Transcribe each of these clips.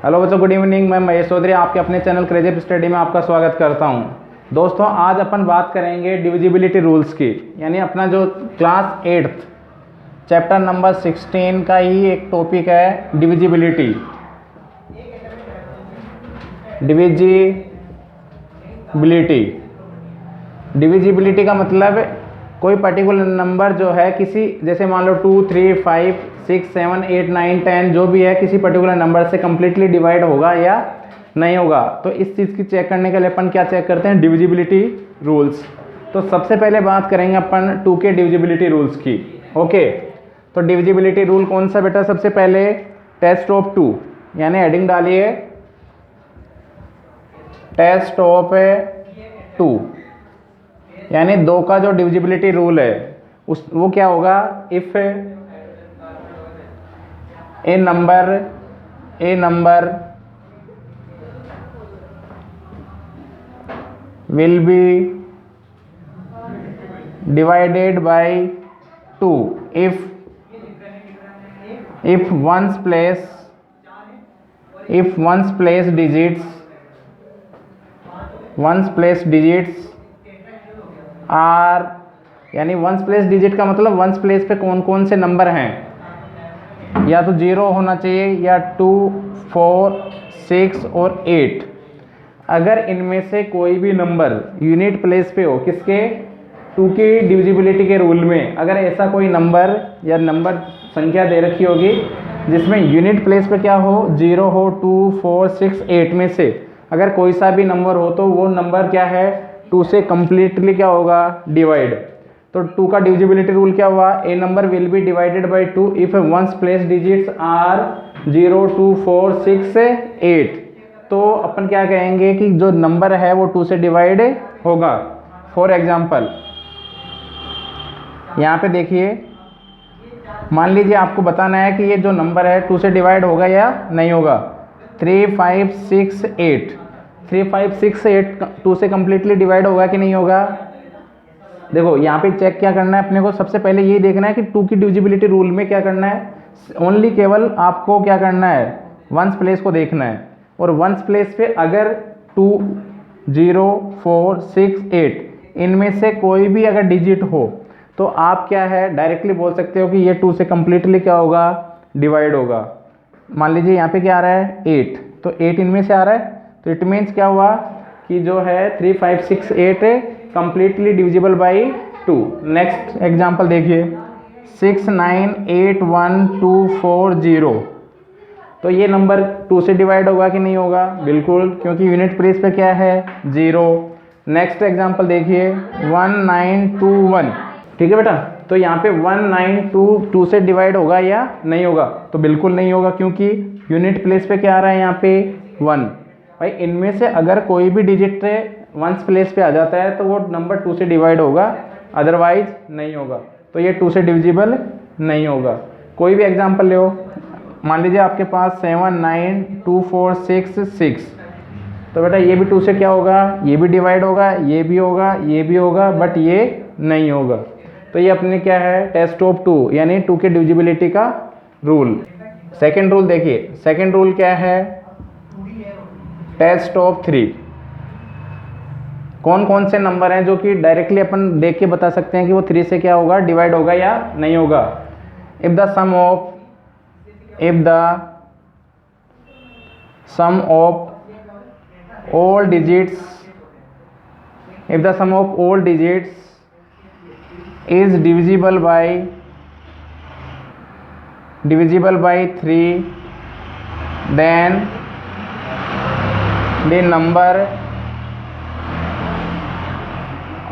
Hello बच्चों, good evening. मैं महेश चौधरी आपके अपने चैनल क्रेजी स्टडी में आपका स्वागत करता हूं। दोस्तों, आज अपन बात करेंगे डिविजिबिलिटी रूल्स की, यानी अपना जो क्लास 8th चैप्टर नंबर 16 का ही एक टॉपिक है डिविजिबिलिटी। डिविजिबिलिटी का मतलब कोई पर्टिकुलर नंबर जो है किसी, जैसे मान लो 2, 3, 5, 6, 7, 8, 9, 10 जो भी है, किसी पर्टिकुलर नंबर से कम्प्लीटली डिवाइड होगा या नहीं होगा। तो इस चीज़ की चेक करने के लिए अपन क्या चेक करते हैं, डिविजिबिलिटी रूल्स। तो सबसे पहले बात करेंगे अपन 2 के डिविजिबिलिटी रूल्स की। ओके, तो डिविजिबिलिटी रूल कौन सा बेटा? सबसे पहले टेस्ट ऑफ 2, यानी हेडिंग डालिए टेस्ट ऑफ 2, यानी 2 का जो डिविजिबिलिटी रूल है वो क्या होगा? If A number will be divided by 2 if one's place digits are, यानी वंस प्लेस डिजिट का मतलब वंस प्लेस पे कौन कौन से नंबर हैं, या तो 0 होना चाहिए या 2, 4, 6 और 8। अगर इनमें से कोई भी नंबर यूनिट प्लेस पे हो, किसके? 2 की डिविजिबिलिटी के रूल में, अगर ऐसा कोई नंबर या नंबर संख्या दे रखी होगी जिसमें यूनिट प्लेस पे क्या हो, 0 हो, 2, 4, 6, 8 में से अगर कोई सा भी नंबर हो तो वो नंबर क्या है, 2 से कम्प्लीटली क्या होगा, डिवाइड। तो 2 का डिविजिबिलिटी रूल क्या हुआ? A number will be divided by 2 if ones place digits are 0, 2, 4, 6, 8। तो अपन क्या कहेंगे कि जो नंबर है वो 2 से डिवाइड होगा। फॉर एग्जाम्पल यहाँ पे देखिए, मान लीजिए आपको बताना है कि ये जो नंबर है 2 से डिवाइड होगा या नहीं होगा। 3, 5, 6, 8 2 से कम्प्लीटली डिवाइड होगा कि नहीं होगा? देखो यहाँ पे चेक क्या करना है अपने को, सबसे पहले यही देखना है कि 2 की डिविजिबिलिटी रूल में क्या करना है, ओनली केवल आपको क्या करना है, वंस प्लेस को देखना है। और वंस प्लेस पे अगर 2, 0, 4, 6, 8 इनमें से कोई भी अगर डिजिट हो तो आप क्या है, डायरेक्टली बोल सकते हो कि ये 2 से कम्प्लीटली क्या होगा, डिवाइड होगा। मान लीजिए यहाँ पे क्या आ रहा है, 8, तो 8 इनमें से आ रहा है, तो इट मीन्स क्या हुआ कि जो है 3, 5, 6, 8 completely divisible by 2। Next example देखिए, 6, 9, 8, 1, 2, 4, 0। तो ये नंबर 2 से डिवाइड होगा कि नहीं होगा? बिल्कुल, क्योंकि यूनिट प्लेस पे क्या है, 0। नेक्स्ट एग्जाम्पल देखिए, 1, 9, 2, 1। ठीक है बेटा, तो यहाँ पे 1, 9, 2 से डिवाइड होगा या नहीं होगा? तो बिल्कुल नहीं होगा, क्योंकि यूनिट प्लेस पे क्या आ रहा है, यहाँ पे 1। भाई इनमें से अगर कोई भी डिजिट वंस प्लेस पे आ जाता है तो वो नंबर 2 से डिवाइड होगा, अदरवाइज नहीं होगा। तो ये 2 से डिविजिबल नहीं होगा। कोई भी एग्जाम्पल ले, मान लीजिए आपके पास 7, 9, 2, 4, 6, 6। तो बेटा ये भी 2 से क्या होगा, ये भी डिवाइड होगा, ये भी होगा, ये भी होगा, बट ये नहीं होगा। तो ये अपने क्या है, टेस्ट ऑफ 2, यानी 2 के डिविजिबिलिटी का रूल। सेकेंड रूल देखिए, सेकेंड रूल क्या है, टेस्ट ऑफ 3। कौन कौन से नंबर हैं जो कि डायरेक्टली अपन देख के बता सकते हैं कि वो 3 से क्या होगा, डिवाइड होगा या नहीं होगा? If the sum of all digits is divisible by 3, then the number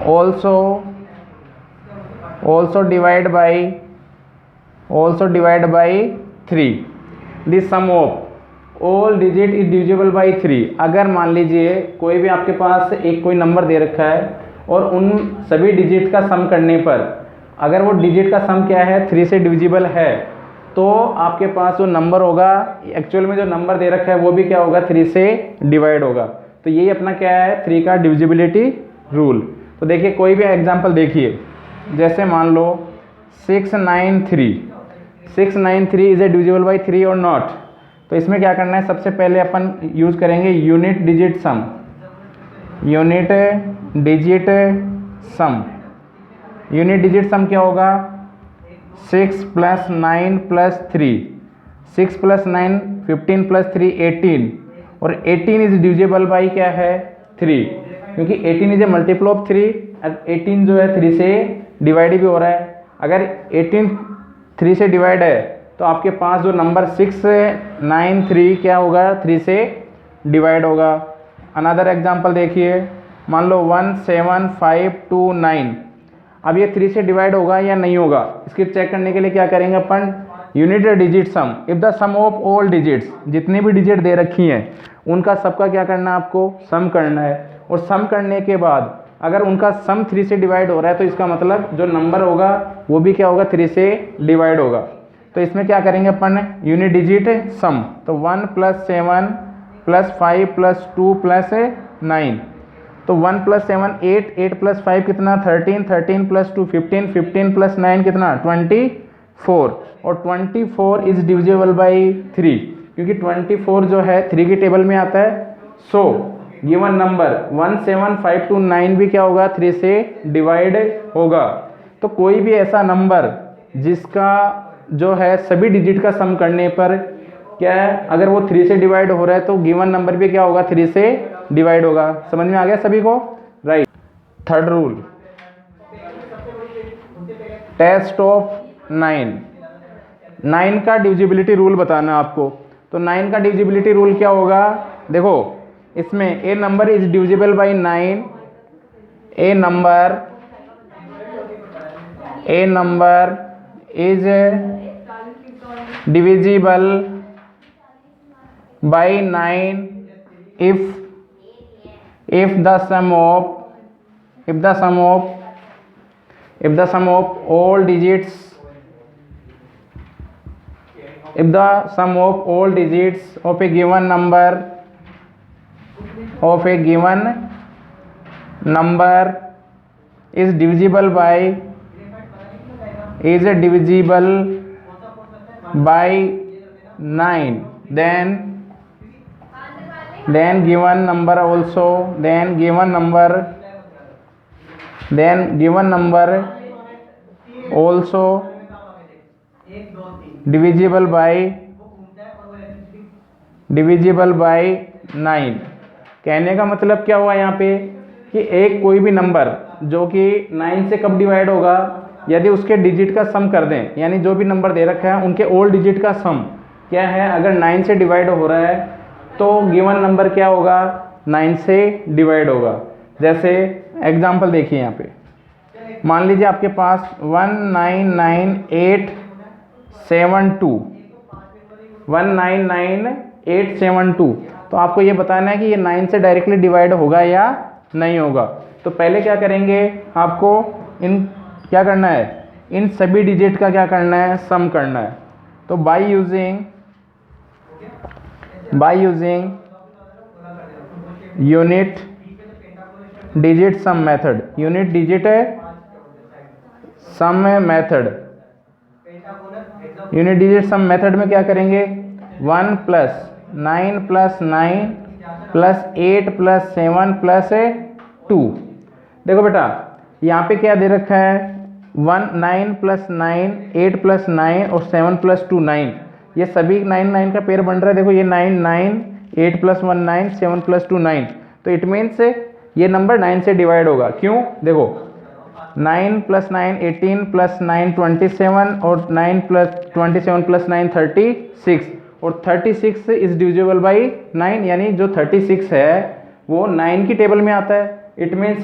also divide by 3। the sum of all digit is divisible by 3। अगर मान लीजिए कोई भी आपके पास एक कोई नंबर दे रखा है और उन सभी डिजिट का सम करने पर अगर वो डिजिट का सम क्या है, 3 से डिविजिबल है, तो आपके पास जो नंबर होगा, एक्चुअल में जो नंबर दे रखा है वो भी क्या होगा, 3 से डिवाइड होगा। तो यही अपना क्या है, 3 का डिविजिबिलिटी रूल। तो देखिए कोई भी एग्जांपल देखिए, जैसे मान लो 693 इज ए डिविजिबल बाई 3 और नॉट। तो इसमें क्या करना है, सबसे पहले अपन यूज़ करेंगे यूनिट डिजिट सम। यूनिट डिजिट सम, यूनिट डिजिट सम क्या होगा, 6 + 9 + 3, 6 + 9 15 + 3 18, और 18 इज डिविजिबल बाई क्या है 3, क्योंकि 18 इज ए मल्टीपल ऑफ 3, 18 जो है 3 से डिवाइड भी हो रहा है। अगर 18 3 से डिवाइड है तो आपके पास जो नंबर 693 क्या होगा 3 से डिवाइड होगा। अनदर एग्जांपल देखिए, मान लो 17529, अब ये 3 से डिवाइड होगा या नहीं होगा, इसके चेक करने के लिए क्या करेंगे अपन, unit digit sum. If the sum of all digits, जितनी भी डिजिट दे रखी हैं उनका सबका क्या करना है, आपको सम करना है। और सम करने के बाद अगर उनका सम 3 से डिवाइड हो रहा है तो इसका मतलब जो नंबर होगा वो भी क्या होगा 3 से डिवाइड होगा। तो इसमें क्या करेंगे अपन, यूनिट डिजिट सम, तो 1 + 7 + 5 + 2 + 9, तो 1 + 7 8, 8 + 5 कितना 13, 13 + 2 15, 15 + 9 कितना 24, और 24 इज डिविजिबल बाई 3, क्योंकि 24 जो है 3 की टेबल में आता है। सो गिवन नंबर 17529 भी क्या होगा 3 से डिवाइड होगा। तो कोई भी ऐसा नंबर जिसका जो है सभी डिजिट का सम करने पर क्या है, अगर वो 3 से डिवाइड हो रहा है तो गिवन नंबर भी क्या होगा 3 से डिवाइड होगा। समझ में आ गया सभी को, right. Third rule, test of 9 का डिविजिबिलिटी रूल बताना आपको। तो 9 का डिविजिबिलिटी रूल क्या होगा, देखो इसमें a number is divisible by 9, a number is divisible by 9 if the sum of all digits of a given number is divisible by 9, then given number also divisible by 9। कहने का मतलब क्या हुआ यहाँ पे कि एक कोई भी नंबर जो कि 9 से कब डिवाइड होगा, यदि उसके डिजिट का सम कर दें, यानी जो भी नंबर दे रखा है उनके ओल्ड डिजिट का सम क्या है, अगर 9 से डिवाइड हो रहा है तो गिवन नंबर क्या होगा 9 से डिवाइड होगा। जैसे एग्जांपल देखिए यहाँ पे, मान लीजिए आपके पास 199,872, तो आपको ये बताना है कि ये 9 से डायरेक्टली डिवाइड होगा या नहीं होगा। तो पहले क्या करेंगे, आपको इन क्या करना है, इन सभी डिजिट का क्या करना है, सम करना है। तो by using unit digit sum method, unit digit sum method में क्या करेंगे, 1 + 9 + 9 + 8 + 7 + 2। देखो बेटा यहाँ पे क्या दे रखा है, 9 + 9, 8 + 9 और 7 + 2 9, ये सभी 9 9 का पेयर बन रहा है। देखो ये 9 9, 8 + 1 9, 7 + 2 9, तो इट मीन्स ये नंबर 9 से डिवाइड होगा। क्यों, देखो 9 + 9 18 + 9 27 और 9 + 27 + 9 36, और 36 इज डिविजिबल बाई 9, यानी जो 36 है वो 9 की टेबल में आता है। इट मीन्स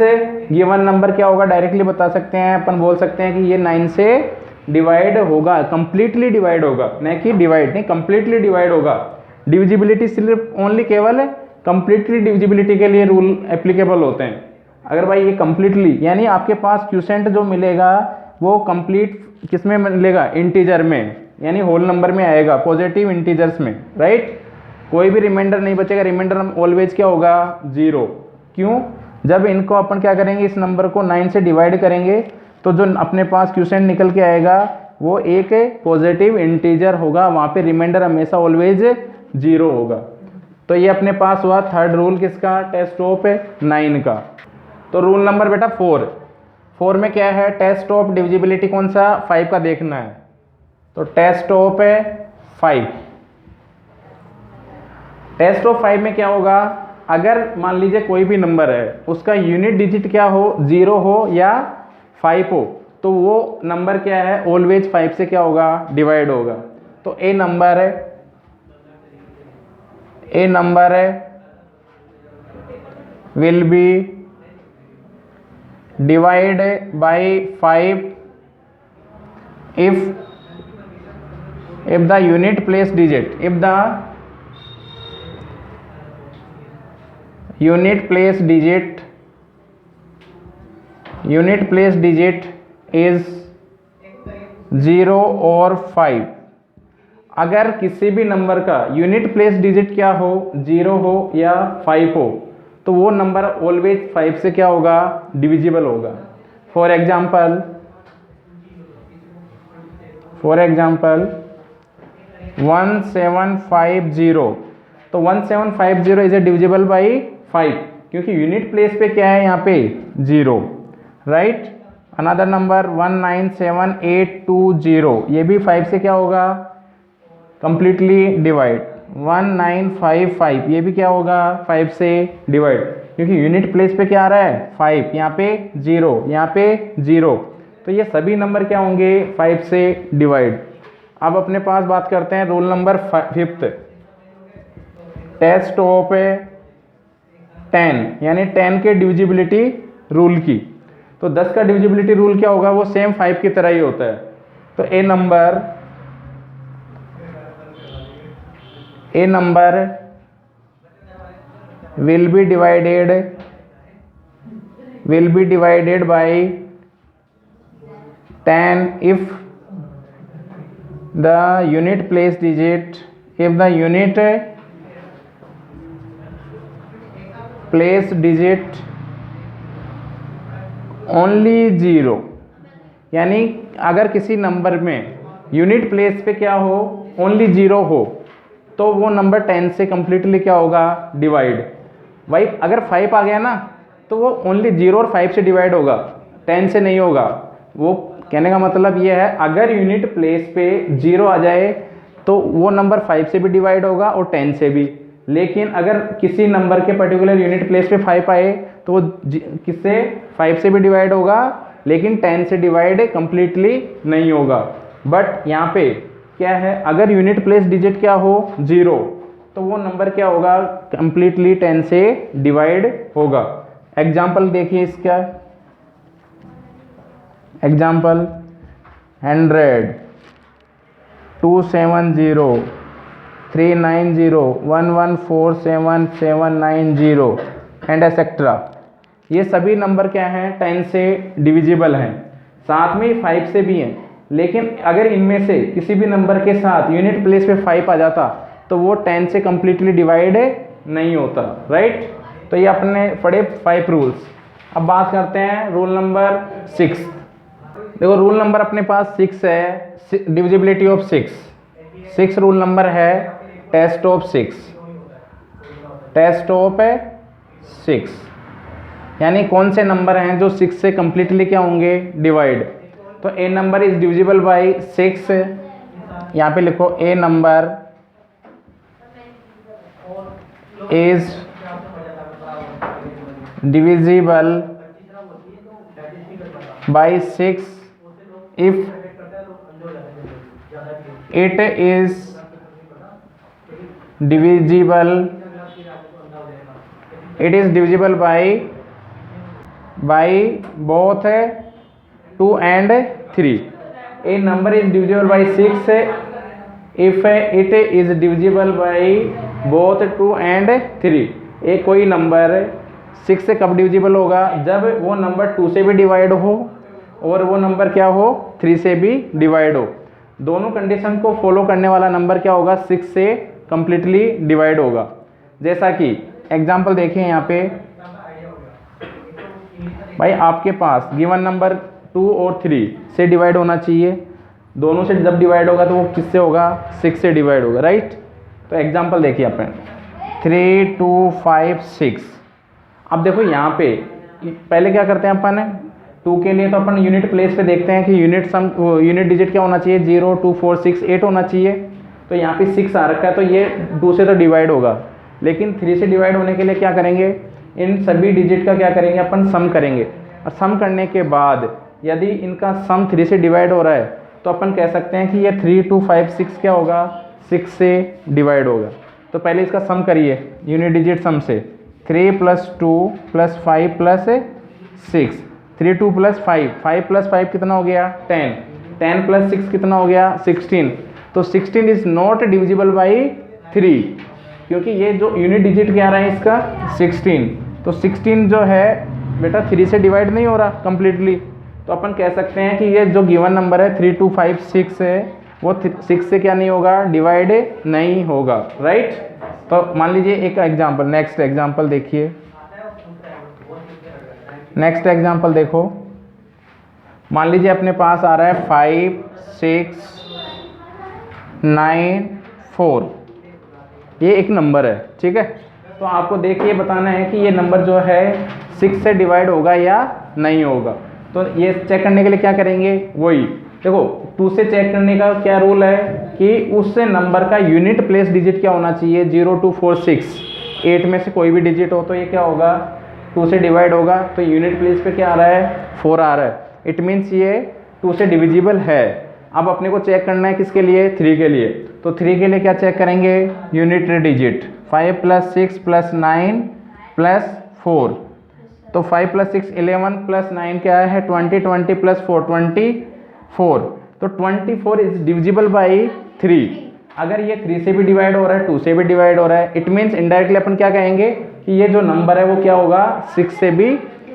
गिवन नंबर क्या होगा, डायरेक्टली बता सकते हैं, अपन बोल सकते हैं कि ये 9 से डिवाइड होगा, कंप्लीटली डिवाइड होगा, नहीं कि डिवाइड नहीं, कंप्लीटली डिवाइड होगा। डिविजिबिलिटी सिर्फ ओनली केवल कंप्लीटली डिविजिबिलिटी के लिए रूल एप्लीकेबल होते हैं। अगर भाई ये कंप्लीटली, यानी आपके पास क्यूसेंट जो मिलेगा वो कंप्लीट किस में मिलेगा, इंटीजर में, यानी होल नंबर में आएगा, पॉजिटिव इंटीजर्स में, राइट। कोई भी रिमाइंडर नहीं बचेगा, रिमाइंडर ऑलवेज क्या होगा 0। क्यों, जब इनको अपन क्या करेंगे, इस नंबर को 9 से डिवाइड करेंगे तो जो अपने पास क्यूसेंट निकल के आएगा वो एक पॉजिटिव इंटीजर होगा, वहाँ पे रिमाइंडर हमेशा ऑलवेज जीरो होगा। तो ये अपने पास हुआ थर्ड रूल किसका, टेस्ट ऑफ 9 का। तो रूल नंबर बेटा 4 में क्या है, टेस्ट ऑफ डिविजिबिलिटी कौन सा, 5 का देखना है। तो टेस्ट ऑफ 5, टेस्ट ऑफ 5 में क्या होगा, अगर मान लीजिए कोई भी नंबर है उसका यूनिट डिजिट क्या हो, 0 हो या 5 हो, तो वो नंबर क्या है, ऑलवेज 5 से क्या होगा, डिवाइड होगा। तो a number will be divide by 5 if the unit place digit, if the unit place digit is 0 और 5, अगर किसी भी नंबर का यूनिट प्लेस डिजिट क्या हो, 0 हो या 5 हो, तो वो नंबर ऑलवेज 5 से क्या होगा, डिविजिबल होगा। फॉर एग्जाम्पल 1750, तो 1750 इज ए डिविजिबल बाई 5, क्योंकि यूनिट प्लेस पे क्या है, यहाँ पे 0, राइट। अनदर नंबर 197820, ये भी 5 से क्या होगा, कंप्लीटली डिवाइड। 1955, ये भी क्या होगा, 5 से डिवाइड, क्योंकि यूनिट प्लेस पे क्या आ रहा है, 5, यहाँ पे 0, यहाँ पे 0, तो ये सभी नंबर क्या होंगे, 5 से डिवाइड। अब अपने पास बात करते हैं रूल नंबर 5, टेस्ट ऑफ 10, यानी 10 के डिविजिबिलिटी रूल की। तो 10 का डिविजिबिलिटी रूल क्या होगा, वो सेम 5 की तरह ही होता है। तो a number will be divided by 10 if the unit place digit only 0, यानी अगर किसी नंबर में यूनिट प्लेस पे क्या हो, ओनली 0 हो, तो वो नंबर 10 से कंप्लीटली क्या होगा, डिवाइड। भाई अगर 5 आ गया ना, तो वो ओनली 0 और 5 से डिवाइड होगा, 10 से नहीं होगा। वो कहने का मतलब ये है, अगर यूनिट प्लेस पे 0 आ जाए तो वो नंबर 5 से भी डिवाइड होगा और 10 से भी। लेकिन अगर किसी नंबर के पर्टिकुलर यूनिट प्लेस पे 5 आए तो वो किससे, 5 से भी डिवाइड होगा, लेकिन 10 से डिवाइड कंप्लीटली नहीं होगा। बट यहाँ पे क्या है, अगर यूनिट प्लेस डिजिट क्या हो, 0, तो वो नंबर क्या होगा, कंप्लीटली 10 से डिवाइड होगा। एग्जाम्पल देखिए इसका, एग्जाम्पल 100, 270, 390, 1147790 एंड एक्सेट्रा। ये सभी नंबर क्या हैं, 10 से डिविजिबल हैं, साथ में 5 से भी हैं। लेकिन अगर इनमें से किसी भी नंबर के साथ यूनिट प्लेस पे 5 आ जाता तो वो 10 से कंप्लीटली डिवाइड नहीं होता, राइट। तो ये अपने पढ़े 5 रूल्स। अब बात करते हैं रूल नंबर 6। देखो रूल नंबर अपने पास 6 है, डिविजिबिलिटी ऑफ 6 रूल नंबर है, टेस्ट ऑफ 6, यानी कौन से नंबर हैं जो 6 से कंप्लीटली क्या होंगे, डिवाइड। तो a number is divisible by 6, यहाँ पे लिखो a number is divisible by 6 if it is divisible by both 2 and 3. A number is divisible by 6 if it is divisible by both 2 and 3. एक कोई number 6 से कब divisible होगा, जब वो नंबर 2 से भी डिवाइड हो और वो नंबर क्या हो, 3 से भी डिवाइड हो। दोनों कंडीशन को फॉलो करने वाला नंबर क्या होगा, 6 से कंप्लीटली डिवाइड होगा। जैसा कि एग्जांपल देखिए यहाँ पे, भाई आपके पास गिवन नंबर 2 और 3 से डिवाइड होना चाहिए, दोनों से जब डिवाइड होगा तो वो किससे होगा, 6 से डिवाइड होगा, राइट। तो एग्जांपल देखिए अपन 3 2 5 6। अब देखो यहाँ पे पहले क्या करते हैं अपन 2 के लिए तो अपन यूनिट प्लेस पे देखते हैं कि यूनिट डिजिट क्या होना चाहिए 0 2 4 6 8 होना चाहिए। तो यहाँ पे 6 आ रखा है तो ये 2 से तो डिवाइड होगा, लेकिन 3 से डिवाइड होने के लिए क्या करेंगे, इन सभी डिजिट का क्या करेंगे अपन सम करेंगे। और सम करने के बाद यदि इनका सम 3 से डिवाइड हो रहा है तो अपन कह सकते हैं कि ये 3 2 5 6 क्या होगा 6 से डिवाइड होगा। तो पहले इसका सम करिए यूनिट डिजिट सम से 3 + 2 + 5 + 6 3 2 + 5 5 + 5 कितना हो गया 10 10 + 6 कितना हो गया 16। तो 16 इज नॉट डिविजिबल बाई 3 क्योंकि ये जो यूनिट डिजिट क्या रहा है इसका 16। तो 16 जो है बेटा 3 से डिवाइड नहीं हो रहा कंप्लीटली। तो अपन कह सकते हैं कि ये जो गिवन नंबर है 3 2 5 6 है वो 6 से क्या नहीं होगा डिवाइड नहीं होगा, राइट। तो मान लीजिए एक एग्जांपल, नेक्स्ट एग्जांपल देखिए। नेक्स्ट एग्जांपल देखो, मान लीजिए अपने पास आ रहा है 5 6 9 4। ये एक नंबर है, ठीक है। तो आपको देखिए बताना है कि ये नंबर जो है 6 से डिवाइड होगा या नहीं होगा। तो ये चेक करने के लिए क्या करेंगे, वही देखो 2 से चेक करने का क्या रूल है कि उस नंबर का यूनिट प्लेस डिजिट क्या होना चाहिए 0 2 4 6 8 में से कोई भी डिजिट हो तो ये क्या होगा 2 से डिवाइड होगा। तो यूनिट प्लेस पे क्या आ रहा है 4 आ रहा है, इट मीन्स ये 2 से डिविजिबल है। अब अपने को चेक करना है किसके लिए 3 के लिए। तो 3 के लिए क्या चेक करेंगे यूनिट डिजिट 5 + 6 + 9 + 4। तो 5 + 6 11 + 9 क्या है 20 20 + 4 24। तो 24 इज डिविजिबल बाई 3। अगर ये 3 से भी डिवाइड हो रहा है 2 से भी डिवाइड हो रहा है, इट मीन्स इनडायरेक्टली अपन क्या कहेंगे कि ये जो नंबर है वो क्या होगा 6 से भी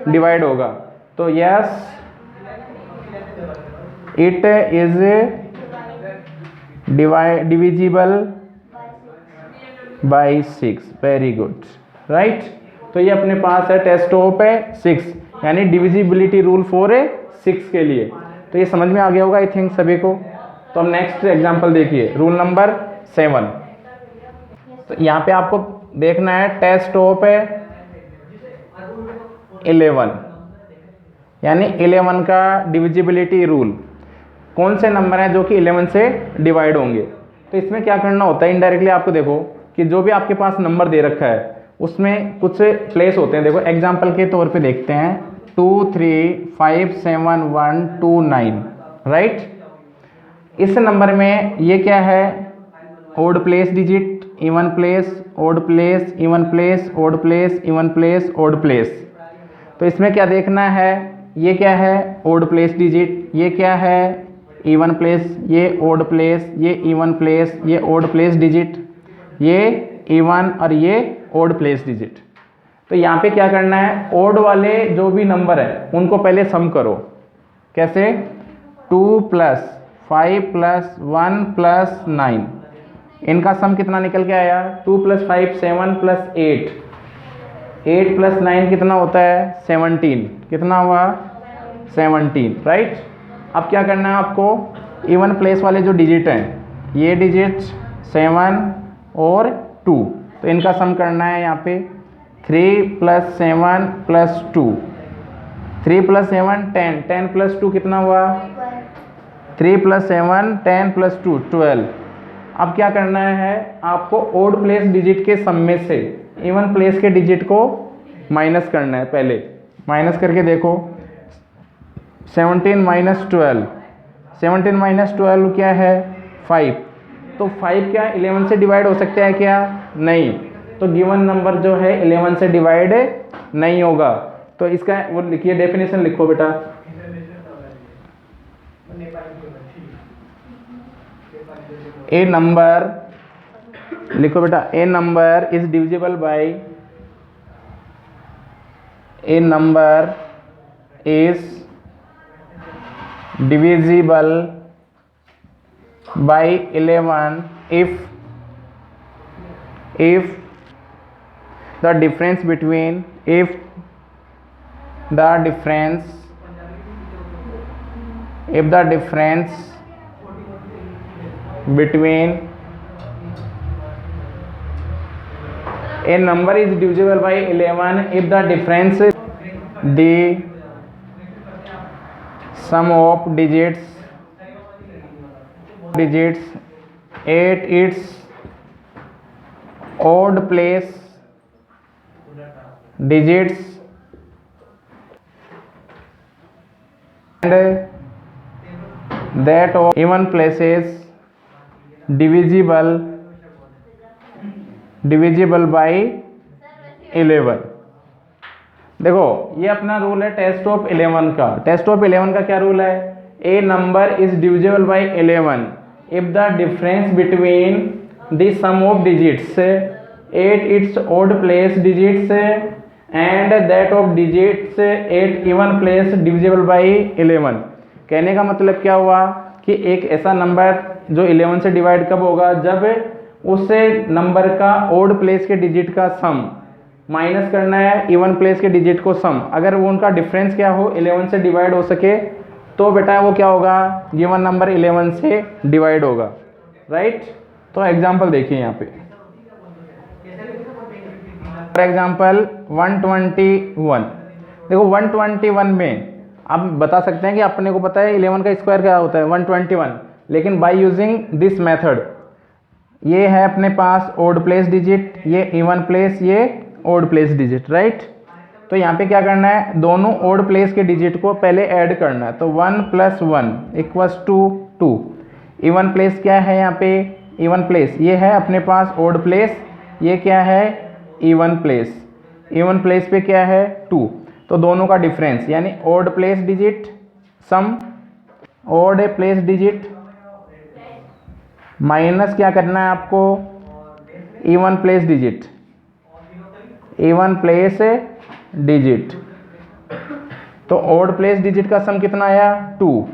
डिवाइड होगा। तो yes it is divisible by 6, very good, right. तो ये अपने पास है टेस्ट ऑफ है 6 यानी डिविजिबिलिटी रूल फॉर 6 के लिए। तो ये समझ में आ गया होगा आई थिंक सभी को। तो अब नेक्स्ट एग्जांपल देखिए रूल नंबर 7। तो यहाँ पे आपको देखना है टेस्ट ऑफ है 11 यानी 11 का डिविजिबिलिटी रूल। कौन से नंबर हैं जो कि 11 से डिवाइड होंगे। तो इसमें क्या करना होता है इनडायरेक्टली आपको देखो कि जो भी आपके पास नंबर दे रखा है उसमें कुछ प्लेस होते हैं। देखो एग्जांपल के तौर पे देखते हैं 2 3 5 7 1 2 9, राइट। इस नंबर में ये क्या है odd place digit, even place, odd place, even place, odd place, even place, odd place. तो इसमें क्या देखना है ये क्या है ओड प्लेस डिजिट, ये क्या है इवन प्लेस, ये ओड प्लेस, ये इवन प्लेस, ये ओड प्लेस डिजिट, ये इवन और ये ओड प्लेस डिजिट। तो यहाँ पे क्या करना है ओड वाले जो भी नंबर है उनको पहले सम करो। कैसे 2 + 5 + 1 + 9 इनका सम कितना निकल के आया 2 + 5 7 + 8 8 + 9 कितना होता है 17। कितना हुआ 17, राइट। अब क्या करना है आपको इवन प्लेस वाले जो डिजिट हैं ये डिजिट 7 और 2 तो इनका सम करना है यहाँ पे 3 + 7 + 2 3 + 7 10 10 + 2 कितना हुआ 3 + 7 10 + 2 12। अब क्या करना है आपको ओड प्लेस डिजिट के सम में से इवन प्लेस के डिजिट को माइनस करना है। पहले माइनस करके देखो 17 - 12 17 - 12 क्या है 5। तो 5 क्या 11 से डिवाइड हो सकता है क्या नहीं। तो गिवन नंबर जो है 11 से डिवाइड नहीं होगा। तो इसका वो लिखिए डेफिनेशन लिखो बेटा ए नंबर लिखो बेटा a number is divisible by a number is divisible by 11 if the difference between a number is divisible by 11 if the difference the sum of digits 8 its odd place digits and that of even places divisible by 11। देखो ये अपना rule है test of 11 का। Test of 11 का क्या रूल है? A number is divisible by 11 if the difference between the sum of digits 8 its odd place digits and that of digits 8 even place divisible by 11। कहने का मतलब क्या हुआ कि एक ऐसा नंबर जो 11 से डिवाइड कब होगा? जब उससे नंबर का ओड प्लेस के डिजिट का सम माइनस करना है इवन प्लेस के डिजिट को सम, अगर वो उनका डिफरेंस क्या हो 11 से डिवाइड हो सके तो बेटा वो क्या होगा? गिवन नंबर 11 से डिवाइड होगा, राइट। तो एग्जांपल देखिए यहाँ पे, फॉर एग्जांपल 121। देखो 121 में आप बता सकते हैं कि अपने को पता है 11 का स्क्वायर क्या होता है 121, लेकिन बाय यूजिंग दिस मेथड ये है अपने पास ओड प्लेस डिजिट, ये इवन प्लेस, ये ओड प्लेस डिजिट, राइट। तो यहाँ पे क्या करना है? दोनों ओड प्लेस के डिजिट को पहले ऐड करना है। तो 1 + 1 = 2। इवन प्लेस क्या है यहाँ पे? इवन प्लेस ये है अपने पास ओड प्लेस, ये क्या है? Even place. इवन प्लेस पे क्या है? 2। तो दोनों का डिफरेंस यानी odd place digit sum, odd place digit minus क्या करना है आपको? Even place digit, even place digit. तो ओड प्लेस डिजिट का सम कितना आया? 2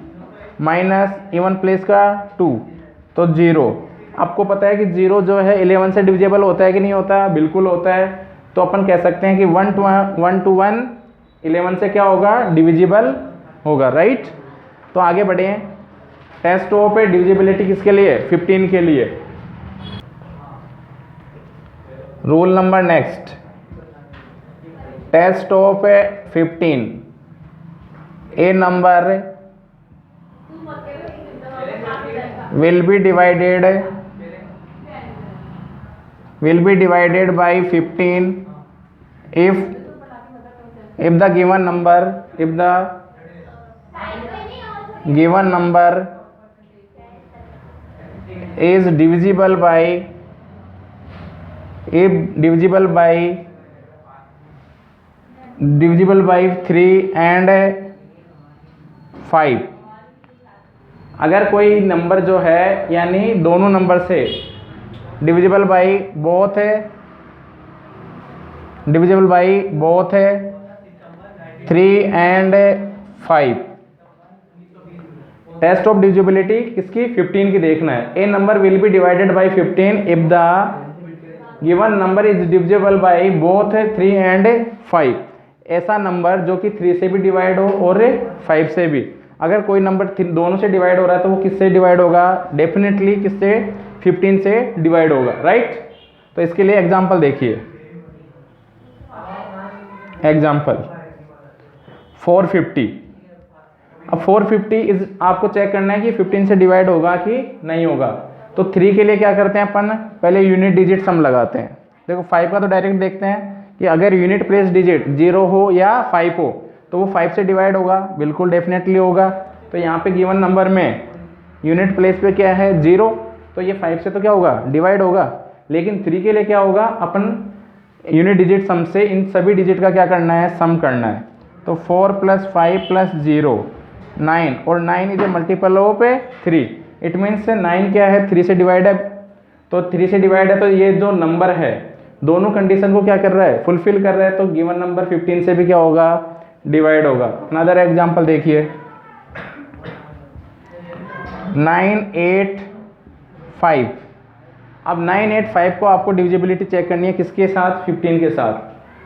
माइनस इवन प्लेस का 2, तो 0। आपको पता है कि 0 जो है 11 से डिविजिबल होता है कि नहीं होता? बिल्कुल होता है। तो अपन कह सकते हैं कि 1 to 1 11 से क्या होगा? डिविजिबल होगा, राइट। तो आगे बढ़े, टेस्ट ऑफ डिविजिबिलिटी किसके लिए? 15 के लिए। Rule number next, test of 15। A number will be divided by 15 if the given number is divisible by 3 and 5। अगर कोई नंबर जो है यानी दोनों नंबर से डिविजिबल बाई बोथ है 3 and 5। टेस्ट ऑफ डिविजिबिलिटी किसकी? 15 की देखना है। A number will be divided by 15 if the given number is divisible by both 3 and 5। ऐसा नंबर जो कि 3 से भी डिवाइड हो और 5 से भी। अगर कोई नंबर दोनों से डिवाइड हो रहा है तो वो किससे डिवाइड होगा? डेफिनेटली किससे? 15 से डिवाइड होगा, राइट। तो इसके लिए एग्जांपल देखिए। एग्जांपल 450। अब 450 आपको चेक करना है कि 15 से डिवाइड होगा कि नहीं होगा। तो 3 के लिए क्या करते हैं अपन? पहले यूनिट डिजिट सम लगाते हैं। देखो 5 का तो डायरेक्ट देखते हैं कि अगर यूनिट प्लेस डिजिट 0 हो या 5 हो तो वो 5 से डिवाइड होगा, बिल्कुल डेफिनेटली होगा। तो यहाँ पे गिवन नंबर में यूनिट प्लेस पे क्या है? 0, तो ये 5 से तो क्या होगा? डिवाइड होगा। लेकिन 3 के लिए क्या होगा? अपन यूनिट डिजिट सम से इन सभी डिजिट का क्या करना है? सम करना है। तो 4 + 5 + 0 9, और 9 is a multiple of 3। It means 9 क्या है? 3 से डिवाइड है। तो 3 से डिवाइड है तो ये जो नंबर है दोनों कंडीशन को क्या कर रहा है? फुलफिल कर रहा है। तो गिवन नंबर 15 से भी क्या होगा? डिवाइड होगा। अनदर एग्जांपल देखिए 985। अब 985 को आपको डिविजिबिलिटी चेक करनी है किसके साथ? 15 के साथ।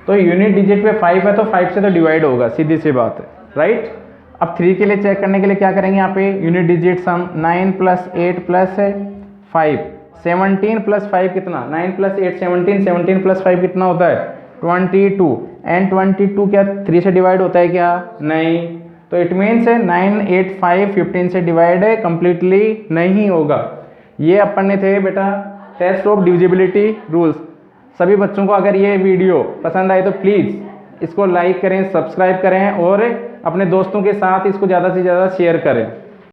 तो यूनिट डिजिट पे 5 है तो 5 से तो डिवाइड होगा, सीधी सी बात है, राइट। अब 3 के लिए चेक करने के लिए क्या करेंगे? यहाँ पे यूनिट डिजिट सम 9 + 8 + 5 17 प्लस 5 कितना, 9 प्लस 8 17, 17 प्लस 5 कितना होता है 22, एंड 22 क्या 3 से डिवाइड होता है क्या, नहीं, तो इट मीन्स 9 8 5 15 से डिवाइड कम्प्लीटली नहीं होगा। ये अपन ने थे बेटा टेस्ट ऑफ डिविजिबिलिटी रूल्स। सभी बच्चों को अगर ये वीडियो पसंद आए तो प्लीज़ इसको लाइक करें, सब्सक्राइब करें और अपने दोस्तों के साथ इसको ज़्यादा से ज़्यादा शेयर करें।